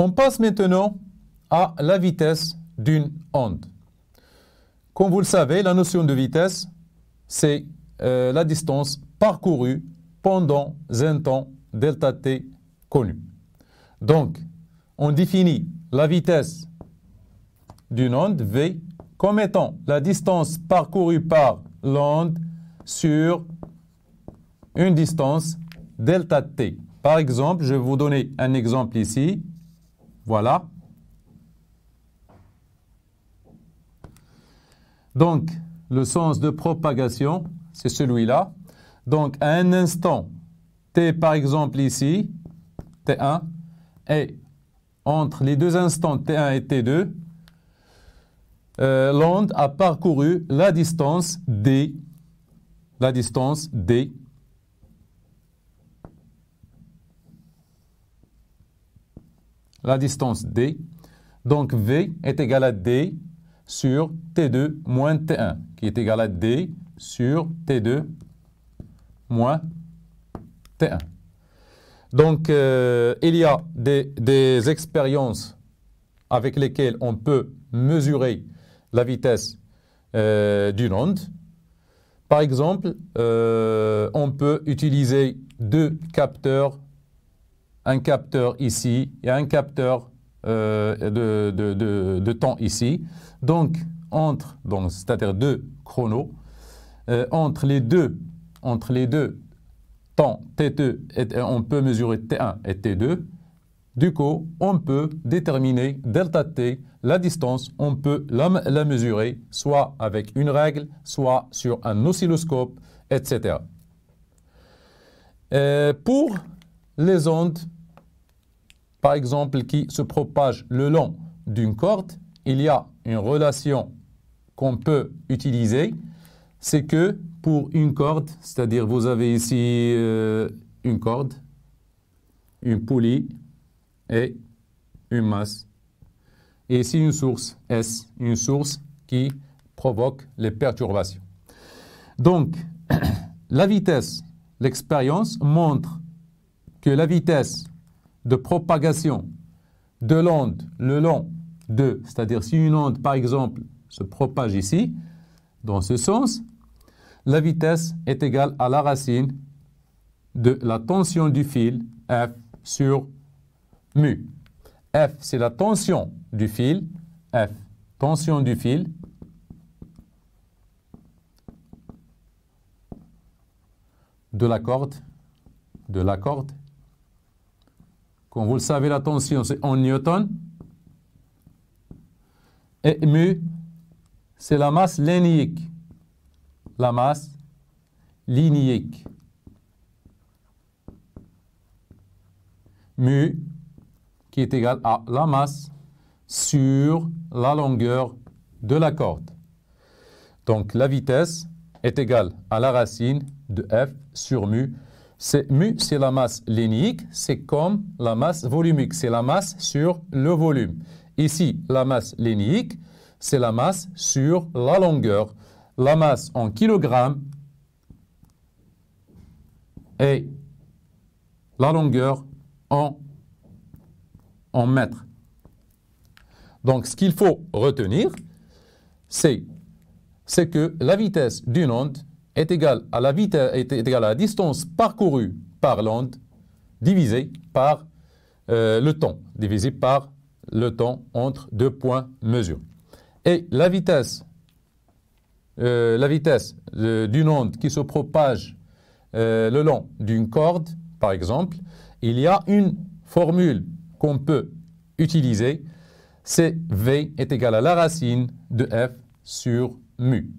On passe maintenant à la vitesse d'une onde. Comme vous le savez, la notion de vitesse, c'est la distance parcourue pendant un temps delta t connu. Donc, on définit la vitesse d'une onde V comme étant la distance parcourue par l'onde sur une distance delta t. Par exemple, je vais vous donner un exemple ici. Voilà. Donc, le sens de propagation, c'est celui-là. Donc, à un instant t, par exemple ici, t1, et entre les deux instants t1 et t2, l'onde a parcouru la distance d, la distance d, donc V est égal à D sur T2 moins T1, qui est égal à D sur T2 moins T1. Donc, il y a des expériences avec lesquelles on peut mesurer la vitesse d'une onde. Par exemple, on peut utiliser deux capteurs, un capteur ici et un capteur de temps ici. Donc, c'est-à-dire deux chronos, entre les deux temps T2, on peut mesurer T1 et T2. Du coup, on peut déterminer delta T, la distance, on peut la mesurer soit avec une règle, soit sur un oscilloscope, etc. Pour les ondes, par exemple, qui se propagent le long d'une corde, il y a une relation qu'on peut utiliser. C'est que pour une corde, c'est-à-dire vous avez ici une corde, une poulie et une masse. Et ici une source S, une source qui provoque les perturbations. Donc, la vitesse, l'expérience montre que la vitesse de propagation de l'onde le long de, c'est-à-dire si une onde par exemple se propage ici, dans ce sens, la vitesse est égale à la racine de la tension du fil F sur mu. F, c'est la tension du fil, F, tension du fil, de la corde, Comme vous le savez, la tension, c'est en newton. Et mu, c'est la masse linéique. La masse linéique. Mu, qui est égal à la masse sur la longueur de la corde. Donc, la vitesse est égale à la racine de F sur mu. Mu, c'est la masse linéique, c'est comme la masse volumique, c'est la masse sur le volume. Ici, la masse linéique, c'est la masse sur la longueur. La masse en kilogrammes et la longueur en mètres. Donc, ce qu'il faut retenir, c'est que la vitesse d'une onde est égale à la distance parcourue par l'onde divisée par le temps, divisé par le temps entre deux points mesure. Et la vitesse d'une onde qui se propage le long d'une corde, par exemple, il y a une formule qu'on peut utiliser, c'est V est égal à la racine de F sur mu.